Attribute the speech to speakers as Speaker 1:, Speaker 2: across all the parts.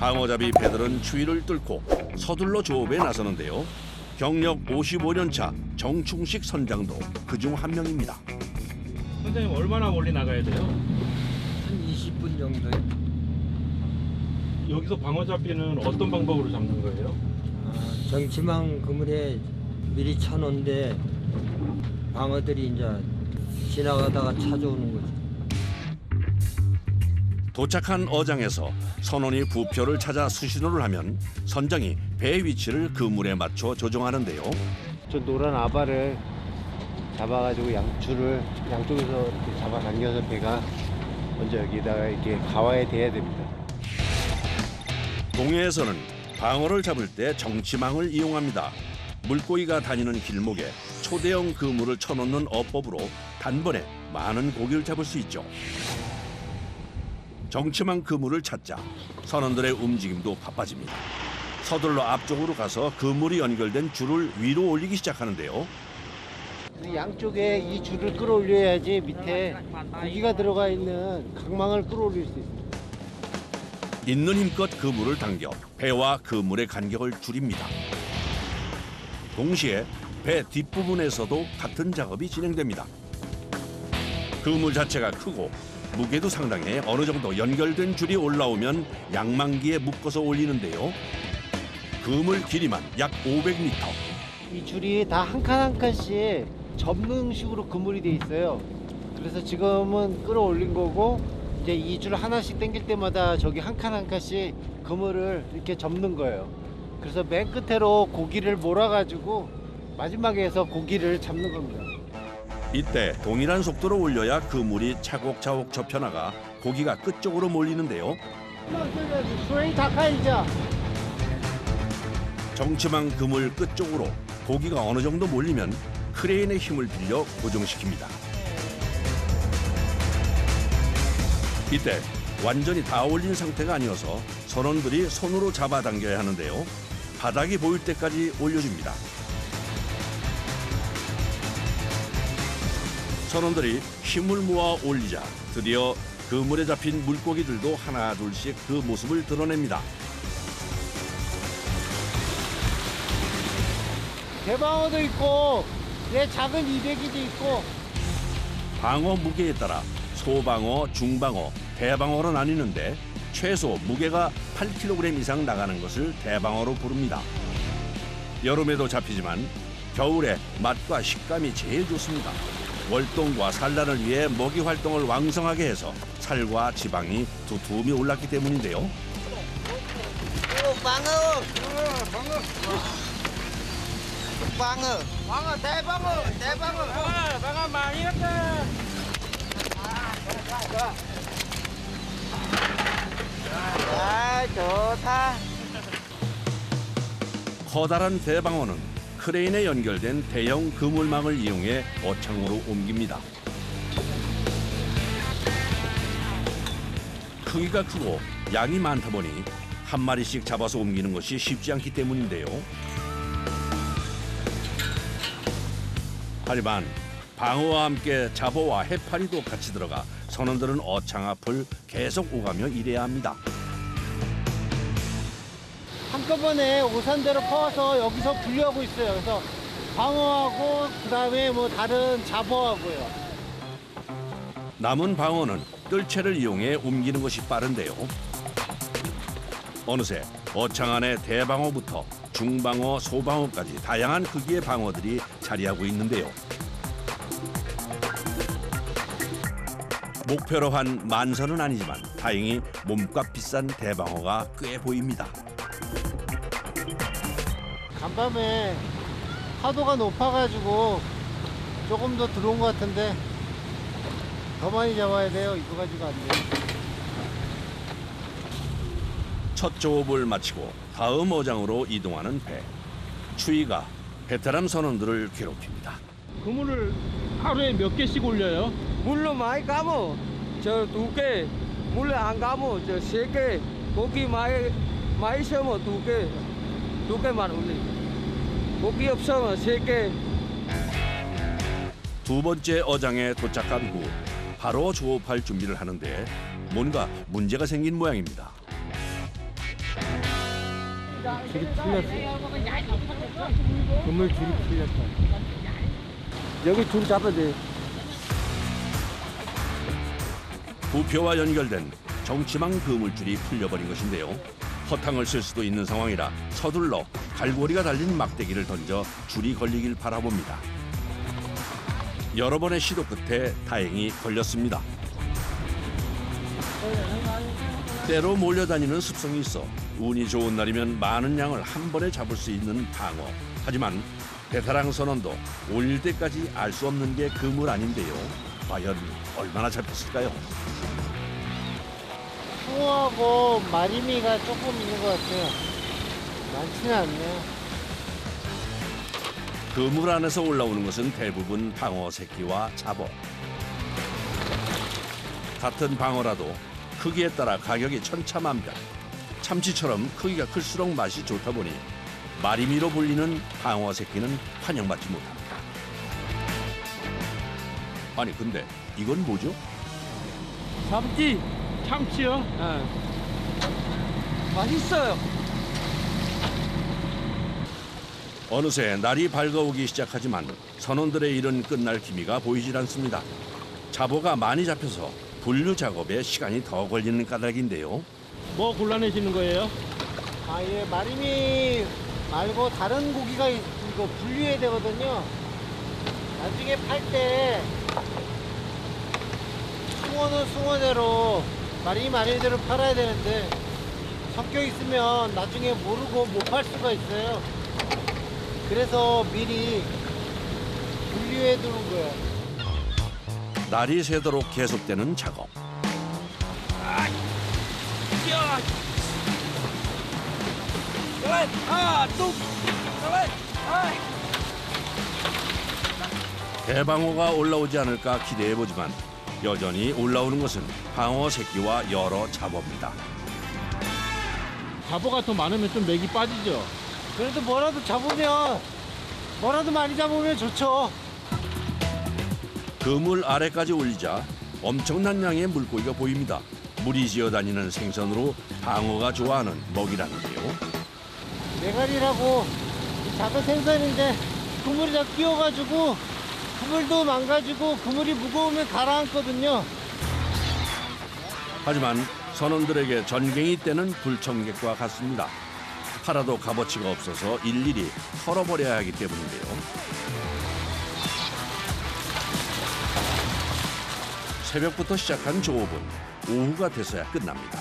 Speaker 1: 방어잡이 배들은 추위를 뚫고 서둘러 조업에 나서는데요. 경력 55년 차 정충식 선장도 그중 한 명입니다.
Speaker 2: 선생님 얼마나 멀리 나가야 돼요?
Speaker 3: 한 20분 정도요.
Speaker 2: 여기서 방어잡이는 어떤 방법으로 잡는 거예요?
Speaker 3: 정치망 그물에 미리 쳐놓은데 방어들이 이제 지나가다가 찾아오는 거죠.
Speaker 1: 도착한 어장에서 선원이 부표를 찾아 수신호를 하면 선장이 배 위치를 그물에 맞춰 조정하는데요.
Speaker 4: 저 노란 아바를 잡아가지고 양줄을 양쪽에서 이렇게 잡아당겨서 배가 먼저 여기다가 이렇게 가와에 대야 됩니다.
Speaker 1: 동해에서는 방어를 잡을 때 정치망을 이용합니다. 물고기가 다니는 길목에 초대형 그물을 쳐놓는 어법으로 단번에 많은 고기를 잡을 수 있죠. 정치망 그물을 찾자 선원들의 움직임도 바빠집니다. 서둘러 앞쪽으로 가서 그물이 연결된 줄을 위로 올리기 시작하는데요.
Speaker 4: 양쪽에 이 줄을 끌어올려야지 밑에 고기가 들어가 있는 강망을 끌어올릴 수 있습니다.
Speaker 1: 있는 힘껏 그물을 당겨 배와 그물의 간격을 줄입니다. 동시에 배 뒷부분에서도 같은 작업이 진행됩니다. 그물 자체가 크고 무게도 상당해 어느 정도 연결된 줄이 올라오면 양망기에 묶어서 올리는데요. 그물 길이만 약 500m.
Speaker 4: 이 줄이 다 한 칸 한 칸씩 접는 식으로 그물이 돼 있어요. 그래서 지금은 끌어올린 거고 이제 이 줄 하나씩 당길 때마다 저기 한 칸 한 칸씩 그물을 이렇게 접는 거예요. 그래서 맨 끝으로 고기를 몰아가지고 마지막에서 고기를 잡는 겁니다.
Speaker 1: 이때 동일한 속도로 올려야 그물이 차곡차곡 접혀나가 고기가 끝쪽으로 몰리는데요.
Speaker 4: 수행이 다 가이자.
Speaker 1: 정치망 그물 끝쪽으로 고기가 어느 정도 몰리면 크레인의 힘을 빌려 고정시킵니다. 이때 완전히 다 올린 상태가 아니어서 선원들이 손으로 잡아당겨야 하는데요. 바닥이 보일 때까지 올려줍니다. 선원들이 힘을 모아 올리자 드디어 그물에 잡힌 물고기들도 하나 둘씩 그 모습을 드러냅니다.
Speaker 4: 대방어도 있고 작은 이배기도 있고.
Speaker 1: 방어 무게에 따라 소방어, 중방어, 대방어로 나뉘는데 최소 무게가 8kg 이상 나가는 것을 대방어로 부릅니다. 여름에도 잡히지만 겨울에 맛과 식감이 제일 좋습니다. 월동과 산란을 위해 먹이 활동을 왕성하게 해서 살과 지방이 두툼히 올랐기 때문인데요.
Speaker 5: 방어 대방어 많이 났다. 아 좋다.
Speaker 1: 커다란 대방어는 크레인에 연결된 대형 그물망을 이용해 어창으로 옮깁니다. 크기가 크고 양이 많다 보니 한 마리씩 잡아서 옮기는 것이 쉽지 않기 때문인데요. 하지만 방어와 함께 잡어와 해파리도 같이 들어가 선원들은 어창 앞을 계속 오가며 일해야 합니다.
Speaker 4: 한꺼번에 오산대로 퍼와서 여기서 분류하고 있어요. 그래서 방어하고 그다음에 뭐 다른 잡어하고요.
Speaker 1: 남은 방어는 뜰채를 이용해 옮기는 것이 빠른데요. 어느새 어창 안에 대방어부터 중방어, 소방어까지 다양한 크기의 방어들이 자리하고 있는데요. 목표로 한 만선은 아니지만 다행히 몸값 비싼 대방어가 꽤 보입니다.
Speaker 4: 간밤에 파도가 높아가지고 조금 더 들어온 것 같은데 더 많이 잡아야 돼요. 이거 가지고 안 돼요.
Speaker 1: 첫 조업을 마치고 다음 어장으로 이동하는 배. 추위가 베테랑 선원들을 괴롭힙니다.
Speaker 2: 그물을 하루에 몇 개씩 올려요?
Speaker 5: 물로 많이 감어. 저 2개. 물로 안 감어. 저 3개. 고기 많이 심어 2개. 2개만 올리고. 고기 없으면 3개.
Speaker 1: 두 번째 어장에 도착한 후 바로 조업할 준비를 하는데 뭔가 문제가 생긴 모양입니다.
Speaker 3: 줄이 풀렸어. 그물 줄이 풀렸다.
Speaker 5: 여기 줄 잡아야 돼.
Speaker 1: 부표와 연결된 정치망 그물줄이 풀려버린 것인데요. 허탕을 쓸 수도 있는 상황이라 서둘러 갈고리가 달린 막대기를 던져 줄이 걸리길 바라봅니다. 여러 번의 시도 끝에 다행히 걸렸습니다. 때로 몰려다니는 습성이 있어 운이 좋은 날이면 많은 양을 한 번에 잡을 수 있는 방어. 하지만 베테랑 선원도 올릴 때까지 알 수 없는 게 그물 아닌데요. 과연 얼마나 잡혔을까요?
Speaker 4: 숭어하고 마리미가 조금 있는 것 같아요. 많지는 않네요.
Speaker 1: 그물 안에서 올라오는 것은 대부분 방어 새끼와 잡어. 같은 방어라도 크기에 따라 가격이 천차만별. 참치처럼 크기가 클수록 맛이 좋다 보니 마리미로 불리는 방어 새끼는 환영받지 못합니다. 아니 근데 이건 뭐죠?
Speaker 5: 참치.
Speaker 2: 참치요?
Speaker 5: 예. 맛있어요.
Speaker 1: 어느새 날이 밝아오기 시작하지만 선원들의 일은 끝날 기미가 보이질 않습니다. 잡어가 많이 잡혀서 분류 작업에 시간이 더 걸리는 까닭인데요.
Speaker 2: 뭐 골라내시는 거예요?
Speaker 4: 아, 예, 마리미 말고 다른 고기가 이거 분류해야 되거든요. 나중에 팔 때 숭어는 숭어대로 마리미대로 팔아야 되는데 섞여 있으면 나중에 모르고 못 팔 수가 있어요. 그래서 미리 분류해 두는 거예요.
Speaker 1: 날이 새도록 계속되는 작업. 대방어가 올라오지 않을까 기대해보지만 여전히 올라오는 것은 방어 새끼와 여러 잡어입니다.
Speaker 2: 잡어가 더 많으면 좀 맥이 빠지죠?
Speaker 4: 그래도 뭐라도 많이 잡으면 좋죠.
Speaker 1: 그물 아래까지 올리자 엄청난 양의 물고기가 보입니다. 물이 지어다니는 생선으로 방어가 좋아하는 먹이라는데요.
Speaker 4: 메가리라고 이 작은 생선인데 그물이 다 끼어가지고 그물도 망가지고 그물이 무거우면 가라앉거든요.
Speaker 1: 하지만 선원들에게 전갱이 때는 불청객과 같습니다. 팔아도 값어치가 없어서 일일이 털어버려야 하기 때문인데요. 새벽부터 시작한 조업은 오후가 돼서야 끝납니다.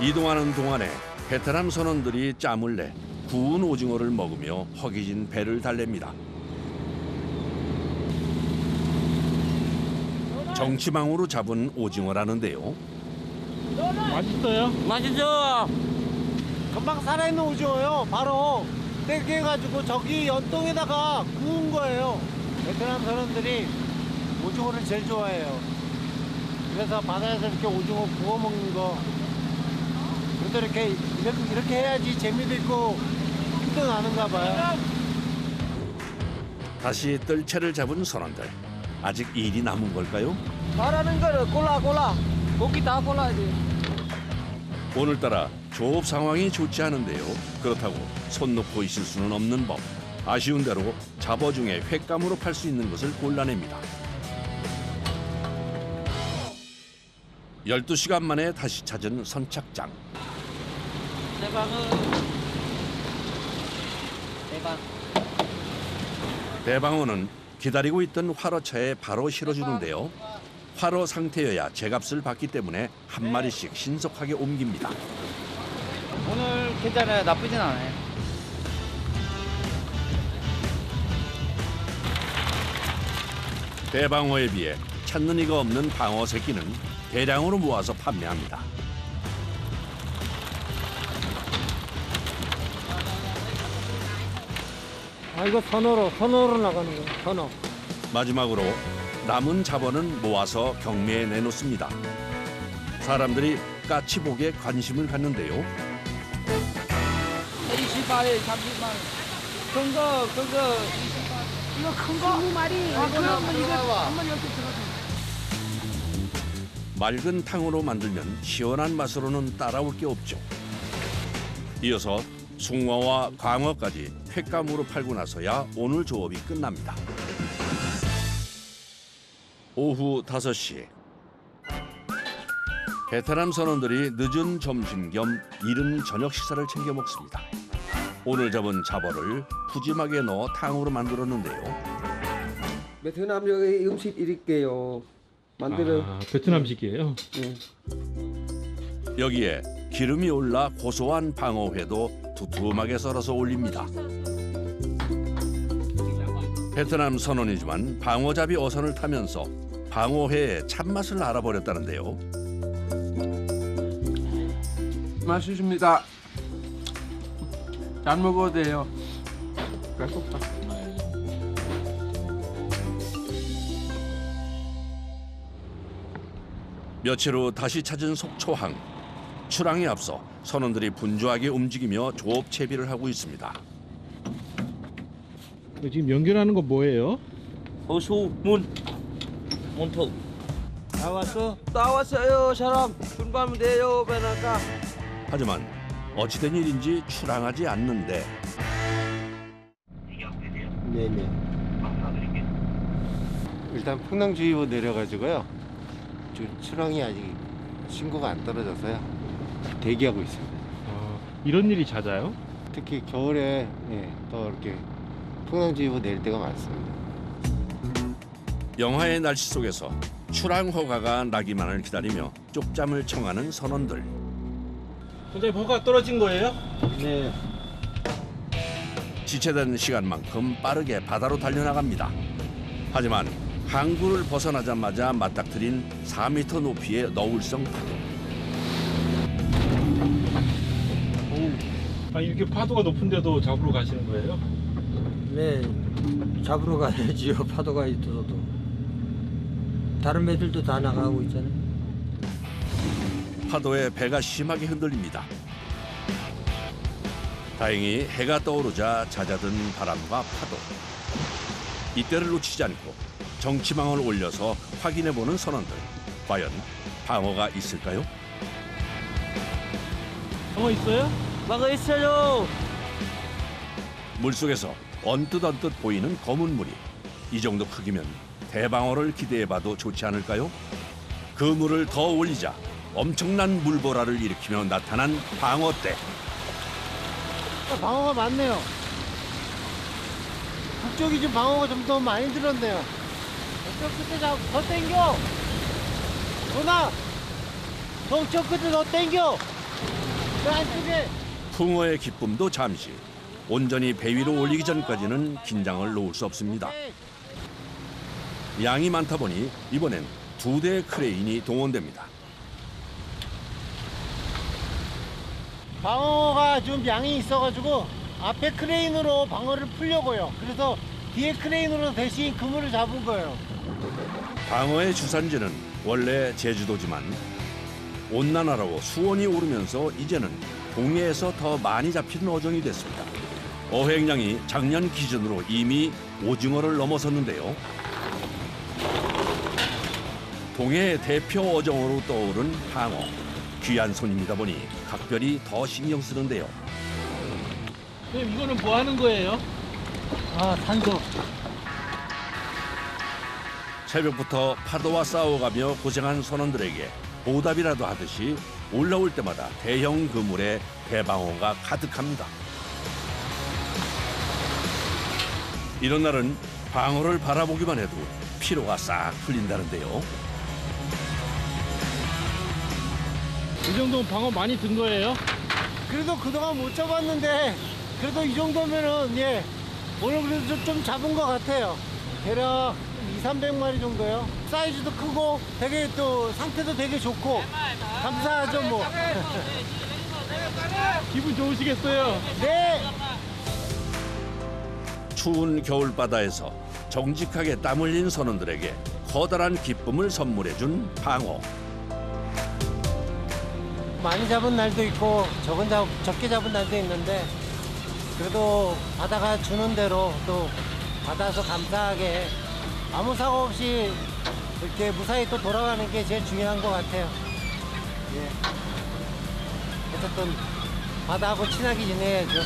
Speaker 1: 이동하는 동안에 베테랑 선원들이 짬을 내 구운 오징어를 먹으며 허기진 배를 달랩니다. 정치망으로 잡은 오징어라는데요.
Speaker 2: 맛있어요?
Speaker 5: 맛있죠?
Speaker 4: 금방 살아있는 오징어요. 바로 떼개가지고 저기 연동에다가 구운 거예요. 베트남 사람들이 오징어를 제일 좋아해요. 그래서 바다에서 이렇게 오징어 구워 먹는 거. 그래도 이렇게 해야지 재미도 있고 힘도 나는가 봐요.
Speaker 1: 다시 뜰채를 잡은 선원들. 아직 일이 남은 걸까요?
Speaker 5: 말하는 거를 골라. 고기 다 골라야 돼.
Speaker 1: 오늘따라 조업 상황이 좋지 않은데요. 그렇다고 손 놓고 있을 수는 없는 법. 아쉬운 대로 잡어 중에 횟감으로 팔 수 있는 것을 골라냅니다. 12시간 만에 다시 찾은 선착장. 대방어는 기다리고 있던 화로차에 바로 실어주는데요. 화로 상태여야 제값을 받기 때문에 한 마리씩 신속하게 옮깁니다.
Speaker 5: 오늘 괜찮아요. 나쁘진 않아요.
Speaker 1: 대방어에 비해 찾는 이가 없는 방어 새끼는 대량으로 모아서 판매합니다.
Speaker 3: 아, 이거 선어로 나가는 거야, 선어.
Speaker 1: 마지막으로 남은 잡어는 모아서 경매에 내놓습니다. 사람들이 까치복에 관심을 갖는데요.
Speaker 5: 28에 30만 원. 큰 거. 이거 큰 거? 20마리. 아, 그러면 이거 한번 이렇게 들어가.
Speaker 1: 맑은 탕으로 만들면 시원한 맛으로는 따라올 게 없죠. 이어서 숭어와 광어까지 횟감으로 팔고 나서야 오늘 조업이 끝납니다. 오후 5시. 베트남 선원들이 늦은 점심 겸 이른 저녁 식사를 챙겨 먹습니다. 오늘 잡은 잡어를 푸짐하게 넣어 탕으로 만들었는데요.
Speaker 5: 베트남 여기 음식 이렇게요. 만들어.
Speaker 2: 아, 베트남식이에요?
Speaker 5: 예.
Speaker 1: 여기에 기름이 올라 고소한 방어회도 두툼하게 썰어서 올립니다. 베트남 선원이지만 방어잡이 어선을 타면서 방어회의 참맛을 알아버렸다는데요.
Speaker 5: 맛있습니다. 잘 먹어도 돼요. 배고파.
Speaker 1: 며칠 후 다시 찾은 속초항. 출항에 앞서 선원들이 분주하게 움직이며 조업 채비를 하고 있습니다.
Speaker 2: 지금 연결하는 거 뭐예요?
Speaker 6: 호수 문턱.
Speaker 3: 다 왔어?
Speaker 5: 나왔어요, 사람. 준비하면 돼요, 배나가.
Speaker 1: 하지만 어찌된 일인지 출항하지 않는데
Speaker 4: 네네. 일단 풍랑주의보 내려가지고요. 지금 출항이 아직 신고가 안 떨어져서요. 대기하고 있습니다.
Speaker 2: 이런 일이 잦아요?
Speaker 4: 특히 겨울에 더 이렇게 풍랑주의보 내릴 때가 많습니다.
Speaker 1: 영하의 날씨 속에서 출항 허가가 나기만을 기다리며 쪽잠을 청하는 선원들.
Speaker 2: 선생님 허가 떨어진 거예요?
Speaker 3: 네.
Speaker 1: 지체된 시간만큼 빠르게 바다로 달려나갑니다. 하지만 항구를 벗어나자마자 맞닥뜨린 4m 높이의 너울성 파도.
Speaker 2: 아, 이렇게 파도가 높은데도 잡으러 가시는 거예요?
Speaker 3: 네. 잡으러 가야지요. 파도가 있어도. 다른 배들도 다 나가고 있잖아요.
Speaker 1: 파도에 배가 심하게 흔들립니다. 다행히 해가 떠오르자 잦아든 바람과 파도. 이때를 놓치지 않고 정치망을 올려서 확인해보는 선원들. 과연 방어가 있을까요?
Speaker 2: 방어 있어요?
Speaker 6: 막아 있어요.
Speaker 1: 물속에서 언뜻 보이는 검은 물이 이 정도 크기면 대방어를 기대해봐도 좋지 않을까요? 그 물을 더 올리자 엄청난 물보라를 일으키며 나타난 방어떼.
Speaker 4: 방어가 많네요. 북쪽이 좀 방어가 좀 더 많이 들었네요. 저쪽 끝에 더 땡겨. 누나, 저쪽 끝에 더 땡겨. 그 안쪽에.
Speaker 1: 풍어의 기쁨도 잠시. 온전히 배 위로 올리기 전까지는 긴장을 놓을 수 없습니다. 양이 많다 보니 이번엔 2대의 크레인이 동원됩니다.
Speaker 4: 방어가 좀 양이 있어가지고 앞에 크레인으로 방어를 풀려고요. 그래서 뒤에 크레인으로 대신 그물을 잡은 거예요.
Speaker 1: 방어의 주산지는 원래 제주도지만 온난화로 수온이 오르면서 이제는 동해에서 더 많이 잡히는 어종이 됐습니다. 어획량이 작년 기준으로 이미 오징어를 넘어섰는데요. 동해의 대표 어종으로 떠오른 방어. 귀한 손님이다 보니 각별히 더 신경 쓰는데요.
Speaker 2: 선생님 이거는 뭐 하는 거예요?
Speaker 3: 아, 산소.
Speaker 1: 새벽부터 파도와 싸워가며 고생한 선원들에게 보답이라도 하듯이 올라올 때마다 대형 그물에 대방어가 가득합니다. 이런 날은 방어를 바라보기만 해도 피로가 싹 풀린다는데요.
Speaker 2: 이 정도면 방어 많이 든 거예요?
Speaker 4: 그래도 그동안 못 잡았는데 그래도 이 정도면은 오늘 그래도 좀 잡은 것 같아요. 대략 200~300마리 정도요. 사이즈도 크고 되게 또 상태도 되게 좋고 감사하죠 뭐.
Speaker 2: 기분 좋으시겠어요?
Speaker 4: 네.
Speaker 1: 추운 겨울바다에서 정직하게 땀 흘린 선원들에게 커다란 기쁨을 선물해준 방어.
Speaker 4: 많이 잡은 날도 있고 적게 잡은 날도 있는데 그래도 바다가 주는 대로 또 받아서 감사하게 아무 사고 없이 이렇게 무사히 또 돌아가는 게 제일 중요한 것 같아요. 어쨌든 바다하고 친하게 지내야죠.